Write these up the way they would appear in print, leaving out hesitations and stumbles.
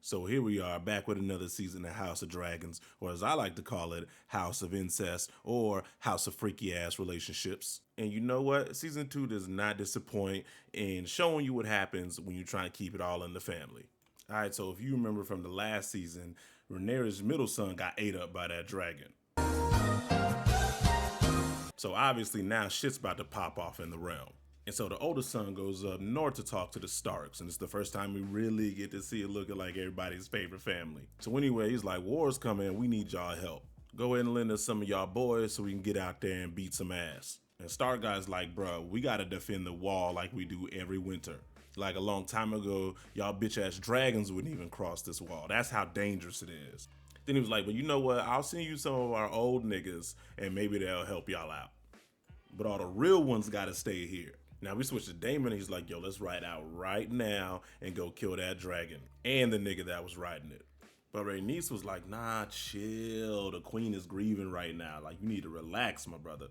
So here we are back with another season of House of Dragons, or as I like to call it, House of Incest or House of Freaky Ass Relationships. And you know what? Season 2 does not disappoint in showing you what happens when you try and keep it all in the family. All right, so if you remember from the last season, Rhaenyra's middle son got ate up by that dragon. So obviously now shit's about to pop off in the realm. And so the older son goes up north to talk to the Starks, and it's the first time we really get to see it looking like everybody's favorite family. So anyway, he's like, war's coming, we need y'all help. Go ahead and lend us some of y'all boys so we can get out there and beat some ass. And Stark guy's like, bro, we gotta defend the wall like we do every winter. Like a long time ago, y'all bitch ass dragons wouldn't even cross this wall. That's how dangerous it is. Then he was like, but you know what? I'll send you some of our old niggas and maybe they'll help y'all out. But all the real ones gotta stay here. Now we switch to Daemon, he's like, yo, let's ride out right now and go kill that dragon and the nigga that was riding it. But Rhaenys was like, nah, chill. The queen is grieving right now. Like, you need to relax, my brother.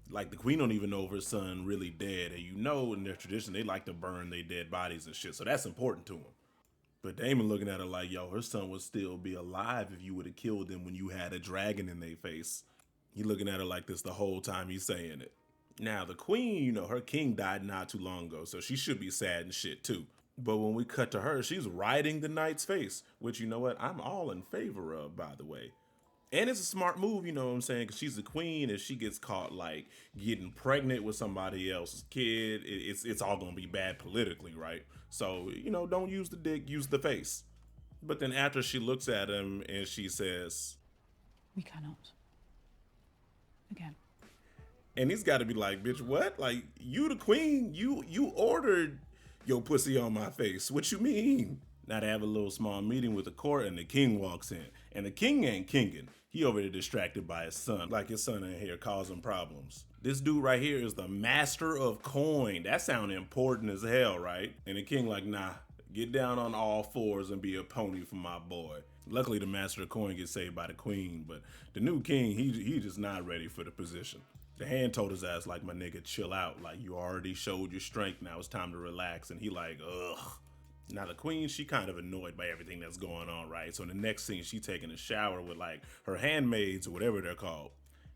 Like, the queen don't even know if her son really dead. And you know, in their tradition, they like to burn their dead bodies and shit. So that's important to him. But Daemon looking at her like, yo, her son would still be alive if you would have killed him when you had a dragon in their face. He looking at her like this the whole time he's saying it. Now, the queen, you know, her king died not too long ago, so she should be sad and shit too. But when we cut to her, she's riding the knight's face, which, you know what, I'm all in favor of, by the way. And it's a smart move, you know what I'm saying? Because she's the queen. If she gets caught, like, getting pregnant with somebody else's kid, it's all going to be bad politically, right? So, you know, don't use the dick, use the face. But then after she looks at him and she says, we cannot. Again. and he's got to be like, bitch, what? Like, you the queen, you ordered your pussy on my face. What you mean? Now they have a little small meeting with the court and the king walks in. And the king ain't kinging. He over there distracted by his son. Like his son in here causing problems. This dude right here is the master of coin. That sound important as hell, right? And the king like, nah, get down on all fours and be a pony for my boy. Luckily the master of coin gets saved by the queen, but the new king, he just not ready for the position. The hand told his ass like, my nigga, chill out. Like, you already showed your strength. Now it's time to relax. And he like, ugh. Now the queen, she kind of annoyed by everything that's going on, right? So in the next scene, she taking a shower with like her handmaids or whatever they're called.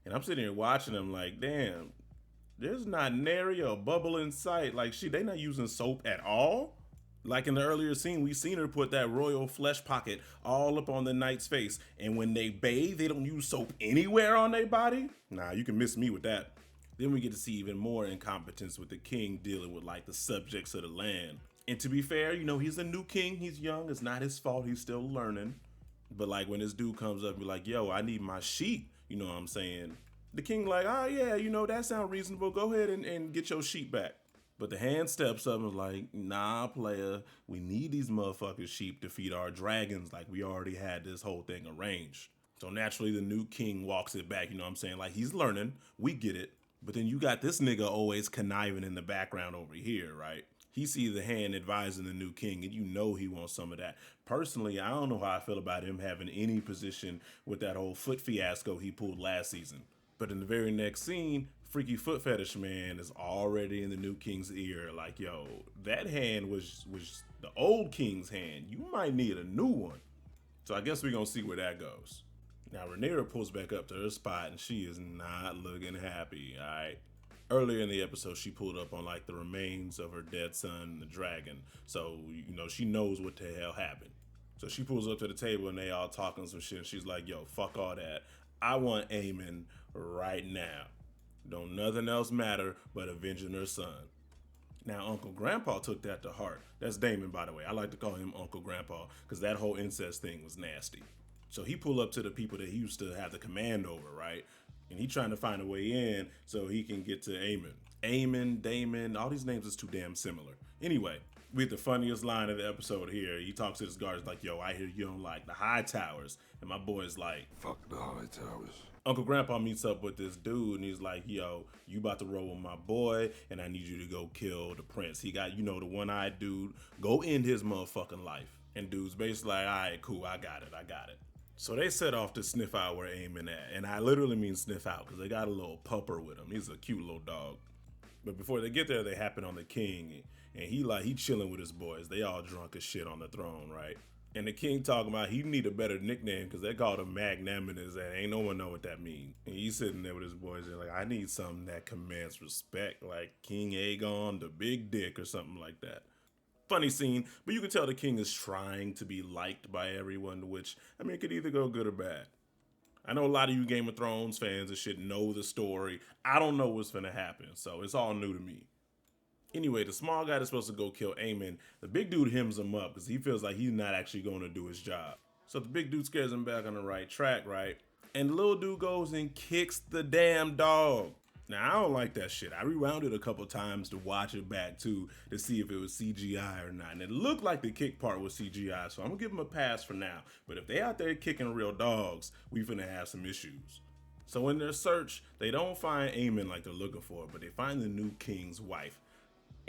And I'm sitting here watching them like, damn, there's not nary a bubble in sight. Like, they not using soap at all. Like in the earlier scene, we seen her put that royal flesh pocket all up on the knight's face. And when they bathe, they don't use soap anywhere on their body? Nah, you can miss me with that. Then we get to see even more incompetence with the king dealing with like the subjects of the land. And to be fair, you know, he's a new king. He's young. It's not his fault. He's still learning. But like when this dude comes up and be like, yo, I need my sheep. You know what I'm saying? The king like, oh yeah, you know, that sounds reasonable. Go ahead and get your sheep back. But the hand steps up and is like, nah, player, we need these motherfucking sheep to feed our dragons. Like, we already had this whole thing arranged. So naturally, the new king walks it back. You know what I'm saying? Like, he's learning. We get it. But then you got this nigga always conniving in the background over here, right? He sees the hand advising the new king, and you know he wants some of that. Personally, I don't know how I feel about him having any position with that whole foot fiasco he pulled last season. But in the very next scene, freaky foot fetish man is already in the new king's ear. Like, yo, that hand was the old king's hand. You might need a new one. So I guess we're gonna see where that goes. Now Rhaenyra pulls back up to her spot and she is not looking happy, all right? Earlier in the episode, she pulled up on like the remains of her dead son, the dragon. So, you know, she knows what the hell happened. So she pulls up to the table and they all talking some shit. And she's like, yo, fuck all that. I want Aemon right now. Don't nothing else matter but avenging her son. Now, Uncle Grandpa took that to heart. That's Daemon, by the way. I like to call him Uncle Grandpa because that whole incest thing was nasty. So he pulled up to the people that he used to have the command over, right? And he trying to find a way in so he can get to Aemon. Aemon, Daemon, all these names is too damn similar. Anyway, we had the funniest line of the episode here. He talks to his guards like, yo, I hear you don't like the high towers. And my boy's like, fuck the high towers. Uncle Grandpa meets up with this dude and he's like, yo, you about to roll with my boy and I need you to go kill the prince. He got, you know, the one-eyed dude. Go end his motherfucking life. And dude's basically like, all right, cool, I got it. So they set off to sniff out where Aemon at. And I literally mean sniff out because they got a little pupper with him. He's a cute little dog. But before they get there, they happen on the king. And he chilling with his boys. They all drunk as shit on the throne, right? And the king talking about he need a better nickname because they called him magnanimous and ain't no one know what that means. And he's sitting there with his boys and like, I need something that commands respect, like King Aegon, the big dick or something like that. Funny scene, but you can tell the king is trying to be liked by everyone, which, I mean, it could either go good or bad. I know a lot of you Game of Thrones fans and shit know the story. I don't know what's gonna happen, so it's all new to me. Anyway, the small guy that's supposed to go kill Aemon, the big dude hems him up because he feels like he's not actually going to do his job. So the big dude scares him back on the right track, right? And the little dude goes and kicks the damn dog. Now, I don't like that shit. I rewound it a couple times to watch it back too to see if it was CGI or not. And it looked like the kick part was CGI, so I'm gonna give them a pass for now. But if they out there kicking real dogs, we finna have some issues. So in their search, they don't find Aemon like they're looking for, but they find the new king's wife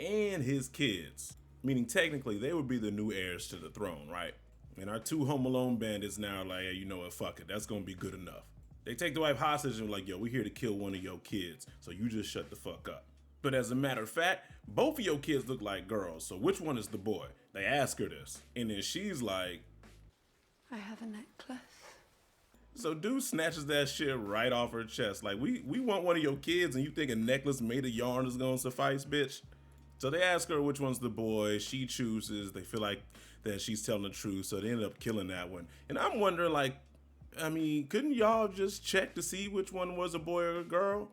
and his kids, meaning technically they would be the new heirs to the throne, right? And our two Home Alone bandits now are like, hey, you know what, fuck it, that's gonna be good enough. They take the wife hostage and like, yo, we're here to kill one of your kids, so you just shut the fuck up. But as a matter of fact, both of your kids look like girls, so which one is the boy? They ask her this, and then she's like, I have a necklace. so dude snatches that shit right off her chest. Like, we want one of your kids and you think a necklace made of yarn is gonna suffice, bitch? So they ask her which one's the boy. She chooses. They feel like that she's telling the truth, so they end up killing that one. And I'm wondering, like, I mean, couldn't y'all just check to see which one was a boy or a girl?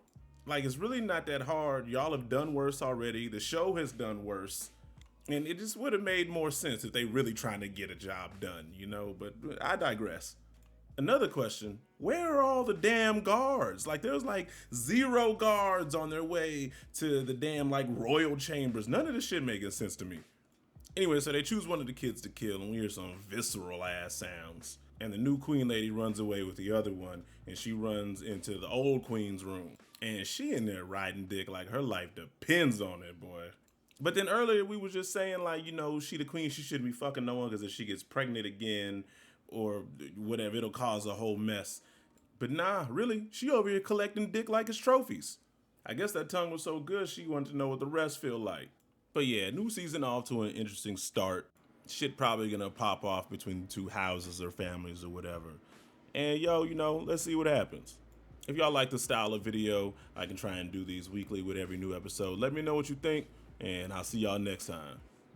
Like, it's really not that hard. Y'all have done worse already. The show has done worse. And it just would have made more sense if they really trying to get a job done, you know? But I digress. Another question, where are all the damn guards? Like, there's like 0 guards on their way to the damn like royal chambers. None of this shit making sense to me. Anyway, so they choose one of the kids to kill and we hear some visceral ass sounds. And the new queen lady runs away with the other one and she runs into the old queen's room. And she in there riding dick like her life depends on it, boy. But then earlier we was just saying like, you know, she the queen, she shouldn't be fucking no one because if she gets pregnant again, or whatever, it'll cause a whole mess. But nah, really, she over here collecting dick like it's trophies. I guess that tongue was so good she wanted to know what the rest feel like. But yeah, new season off to an interesting start. Shit probably gonna pop off between the two houses or families or whatever. And yo, you know, let's see what happens. If y'all like the style of video, I can try and do these weekly with every new episode. Let me know what you think, and I'll see y'all next time.